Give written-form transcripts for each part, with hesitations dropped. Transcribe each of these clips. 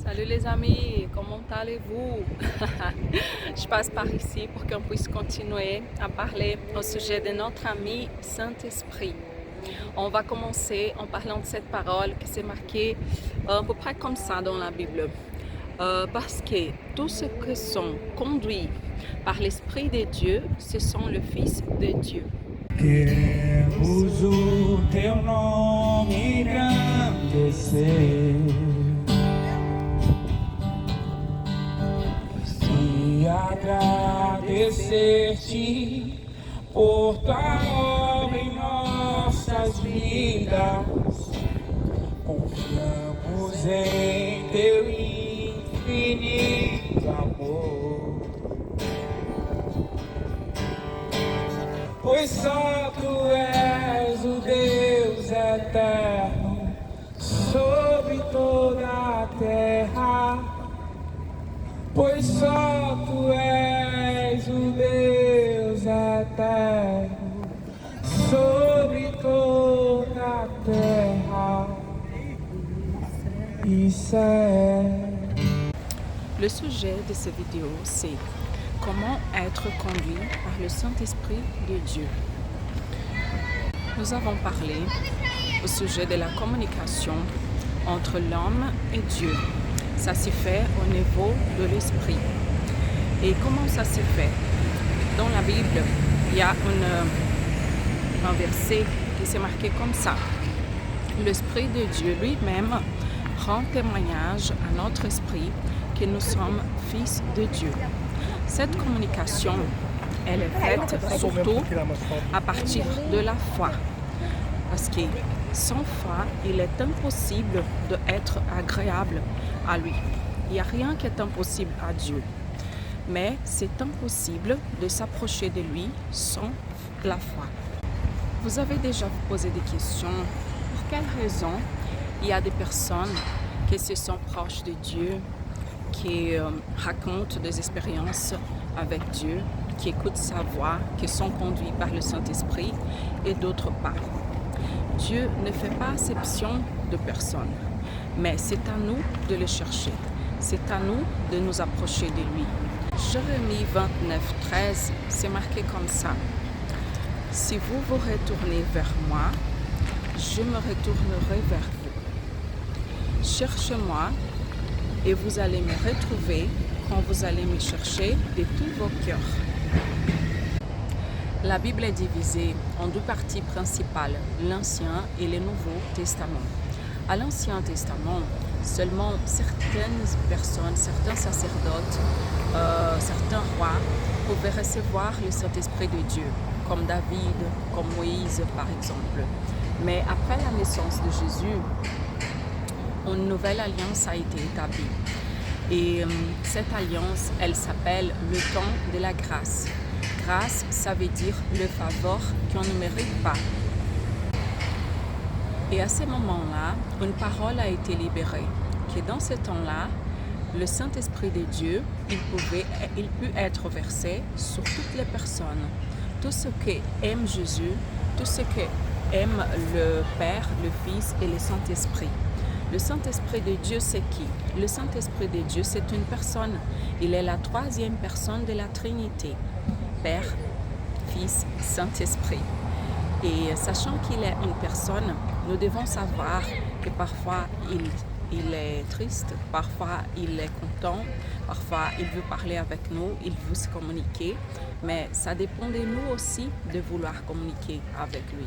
Salut les amis, comment allez-vous? Je passe par ici pour qu'on puisse continuer à parler au sujet de notre ami Saint-Esprit. On va commencer en parlant de cette parole qui s'est marquée à peu près comme ça dans la Bible. Parce que tous ceux qui sont conduits par l'Esprit de Dieu, ce sont le Fils de Dieu. Queremos o teu nome engrandecer e agradecer-te por tua obra em nossas vidas. Confiamos em teu infinito amor, pois só tu és o Deus eterno sobre toda a terra, pois só tu és o Deus eterno sobre toda a terra. Isso é. Le sujet de cette vidéo, c'est comment être conduit par le Saint-Esprit de Dieu. Nous avons parlé au sujet de la communication entre l'homme et Dieu. Ça se fait au niveau de l'esprit. Et comment ça se fait? Dans la Bible, il y a un verset qui s'est marqué comme ça. L'Esprit de Dieu lui-même rend témoignage à notre esprit que nous sommes fils de Dieu. Cette communication, elle est faite surtout à partir de la foi. Parce que sans foi, il est impossible d'être agréable à lui. Il n'y a rien qui est impossible à Dieu. Mais c'est impossible de s'approcher de lui sans la foi. Vous avez déjà vous posé des questions. Pour quelle raison il y a des personnes qui se sont proches de Dieu, qui racontent des expériences avec Dieu, qui écoutent sa voix, qui sont conduits par le Saint-Esprit et d'autres pas. Dieu ne fait pas exception de personne, mais c'est à nous de le chercher. C'est à nous de nous approcher de lui. Jérémie 29, 13, c'est marqué comme ça. Si vous vous retournez vers moi, je me retournerai vers vous. Cherchez-moi et vous allez me retrouver quand vous allez me chercher de tous vos cœurs. La Bible est divisée en deux parties principales, l'Ancien et le Nouveau Testament. À l'Ancien Testament, seulement certaines personnes, certains sacerdotes, certains rois pouvaient recevoir le Saint-Esprit de Dieu, comme David, comme Moïse par exemple. Mais après la naissance de Jésus, une nouvelle alliance a été établie. Et cette alliance, elle s'appelle le temps de la grâce. Grâce, ça veut dire le faveur qu'on ne mérite pas. Et à ce moment-là, une parole a été libérée, que dans ce temps-là, le Saint-Esprit de Dieu, il peut être versé sur toutes les personnes. Tous ceux qui aiment Jésus, tous ceux qui aiment le Père, le Fils et le Saint-Esprit. Le Saint-Esprit de Dieu, c'est qui? Le Saint-Esprit de Dieu, c'est une personne. Il est la troisième personne de la Trinité. Père, Fils, Saint-Esprit. Et sachant qu'il est une personne, nous devons savoir que parfois il est triste, parfois il est content, parfois il veut parler avec nous, il veut se communiquer. Mais ça dépend de nous aussi de vouloir communiquer avec lui.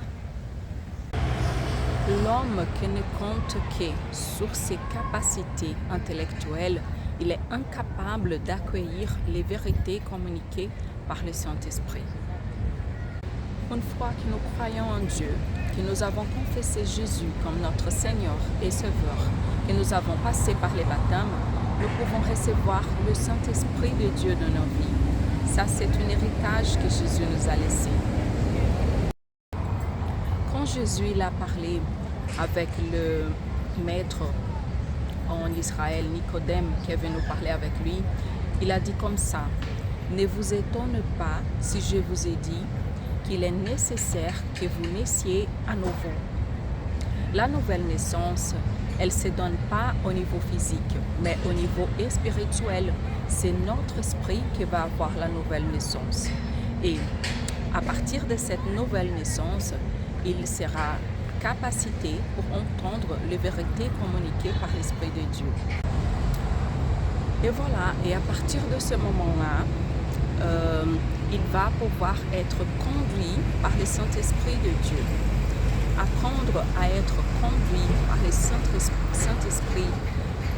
L'homme qui ne compte que sur ses capacités intellectuelles, il est incapable d'accueillir les vérités communiquées par le Saint-Esprit. Une fois que nous croyons en Dieu, que nous avons confessé Jésus comme notre Seigneur et Sauveur, que nous avons passé par les baptêmes, nous pouvons recevoir le Saint-Esprit de Dieu dans nos vies. Ça, c'est un héritage que Jésus nous a laissé. Quand Jésus il a parlé avec le maître en Israël, Nicodème, qui est venu parler avec lui, il a dit comme ça: ne vous étonnez pas si je vous ai dit qu'il est nécessaire que vous naissiez à nouveau. La nouvelle naissance, elle ne se donne pas au niveau physique, mais au niveau spirituel. C'est notre esprit qui va avoir la nouvelle naissance. Et à partir de cette nouvelle naissance, il sera capacité pour entendre les vérités communiquées par l'Esprit de Dieu. Et voilà, et à partir de ce moment-là, il va pouvoir être conduit par le Saint-Esprit de Dieu. Apprendre à être conduit par le Saint-Esprit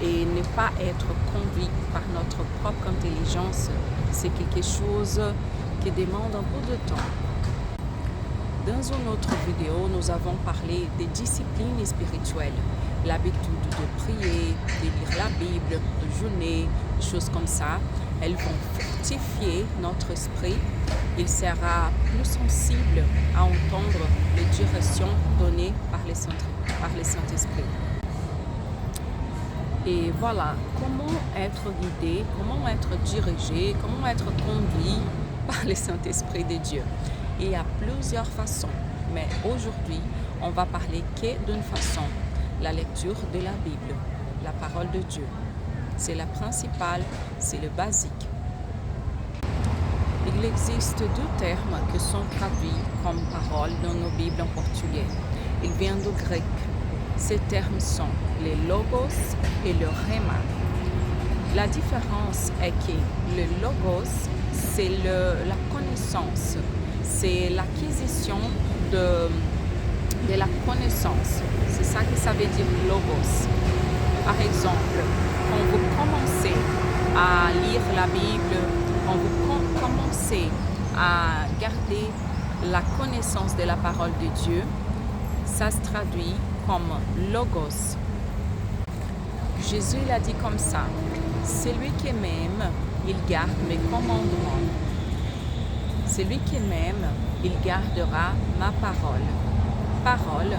et ne pas être conduit par notre propre intelligence, c'est quelque chose qui demande un peu de temps. Dans une autre vidéo, nous avons parlé des disciplines spirituelles, l'habitude de prier, de lire la Bible, de jeûner, des choses comme ça. Elles vont fortifier notre esprit. Il sera plus sensible à entendre les directions données par le Saint-Esprit. Et voilà, comment être guidé, comment être dirigé, comment être conduit par le Saint-Esprit de Dieu. Il y a plusieurs façons, mais aujourd'hui, on va parler que d'une façon, la lecture de la Bible, la parole de Dieu. C'est la principale, c'est le basique. Il existe deux termes qui sont traduits comme paroles dans nos Bibles en portugais. Ils viennent du grec. Ces termes sont le logos et le rhéma. La différence est que le logos, c'est la connaissance, c'est l'acquisition de la connaissance. C'est ça que ça veut dire logos. Par exemple, quand vous commencez à lire la Bible, quand vous commencez à garder la connaissance de la parole de Dieu, ça se traduit comme logos. Jésus l'a dit comme ça, celui qui m'aime, il garde mes commandements. Celui qui m'aime, il gardera ma parole. Parole,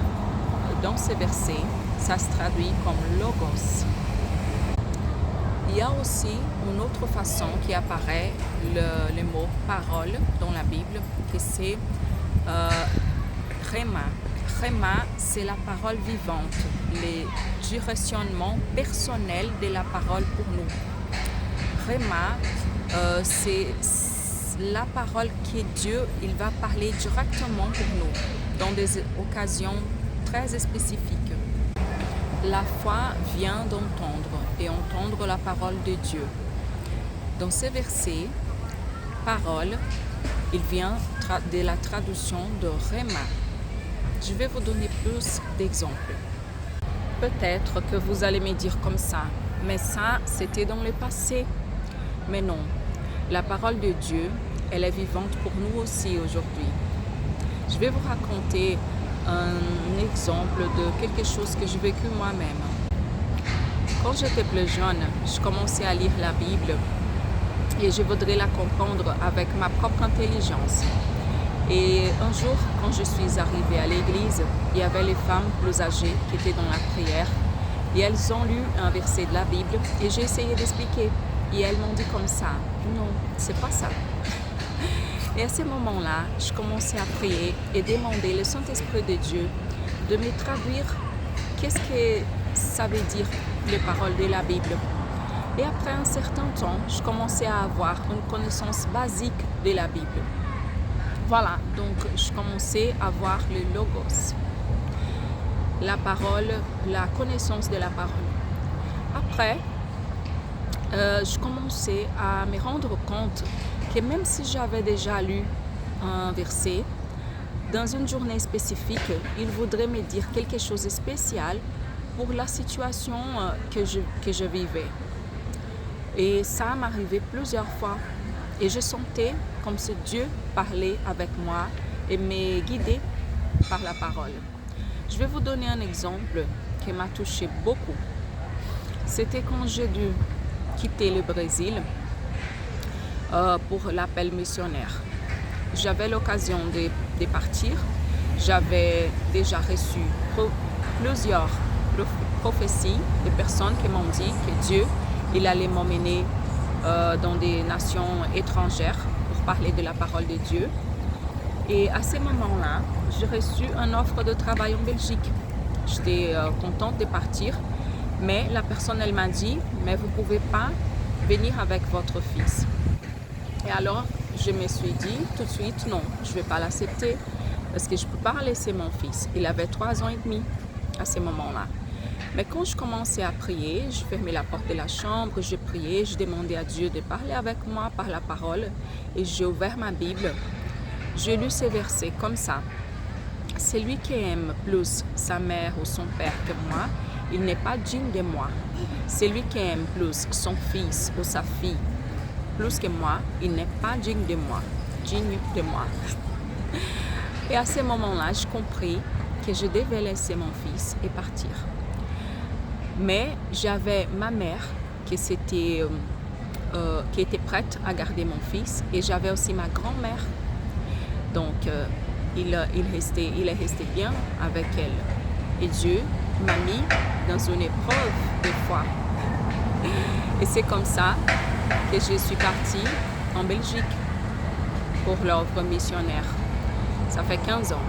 dans ce verset, ça se traduit comme logos. Il y a aussi une autre façon qui apparaît le mot parole dans la Bible, que c'est rhéma. Rhéma, c'est la parole vivante, le directionnement personnel de la parole pour nous. Rhéma, c'est la parole que Dieu, il va parler directement pour nous, dans des occasions très spécifiques. La foi vient d'entendre et entendre la parole de Dieu. Dans ce verset, parole, il vient de la traduction de rhéma. Je vais vous donner plus d'exemples. Peut-être que vous allez me dire comme ça, mais ça, c'était dans le passé. Mais non, la parole de Dieu, elle est vivante pour nous aussi aujourd'hui. Je vais vous raconter un exemple de quelque chose que j'ai vécu moi-même. Quand j'étais plus jeune, je commençais à lire la Bible et je voudrais la comprendre avec ma propre intelligence. Et un jour, quand je suis arrivée à l'église, il y avait les femmes plus âgées qui étaient dans la prière et elles ont lu un verset de la Bible et j'ai essayé d'expliquer. Et elles m'ont dit comme ça, non, c'est pas ça. Et à ce moment-là, je commençais à prier et demander le Saint-Esprit de Dieu de me traduire qu'est-ce que ça veut dire les paroles de la Bible. Et après un certain temps, je commençais à avoir une connaissance basique de la Bible. Voilà, donc je commençais à voir le logos, la parole, la connaissance de la parole. Après, je commençais à me rendre compte que même si j'avais déjà lu un verset, dans une journée spécifique, il voudrait me dire quelque chose de spécial pour la situation que je vivais. Et ça m'arrivait plusieurs fois. Et je sentais comme si Dieu parlait avec moi et me guidait par la parole. Je vais vous donner un exemple qui m'a touché beaucoup. C'était quand j'ai dû quitter le Brésil pour l'appel missionnaire. J'avais l'occasion de partir. J'avais déjà reçu plusieurs prophéties de personnes qui m'ont dit que Dieu il allait m'emmener dans des nations étrangères pour parler de la parole de Dieu. Et à ce moment-là, j'ai reçu une offre de travail en Belgique. J'étais contente de partir Mais la personne, elle m'a dit, mais vous ne pouvez pas venir avec votre fils. Et alors, je me suis dit tout de suite, non, je ne vais pas l'accepter parce que je ne peux pas laisser mon fils. Il avait 3 ans et demi à ce moment-là. Mais quand je commençais à prier, je fermais la porte de la chambre, je priais, je demandais à Dieu de parler avec moi par la parole et j'ai ouvert ma Bible. J'ai lu ces versets comme ça. Celui qui aime plus sa mère ou son père que moi, il n'est pas digne de moi. Celui qui aime plus son fils ou sa fille plus que moi, il n'est pas digne de moi. Digne de moi. Et à ce moment-là, j'ai compris que je devais laisser mon fils et partir. Mais j'avais ma mère qui était prête à garder mon fils et j'avais aussi ma grand-mère. Donc, il est resté bien avec elle. Et Dieu m'a mis dans une épreuve des fois. Et c'est comme ça que je suis partie en Belgique pour l'œuvre missionnaire. Ça fait 15 ans.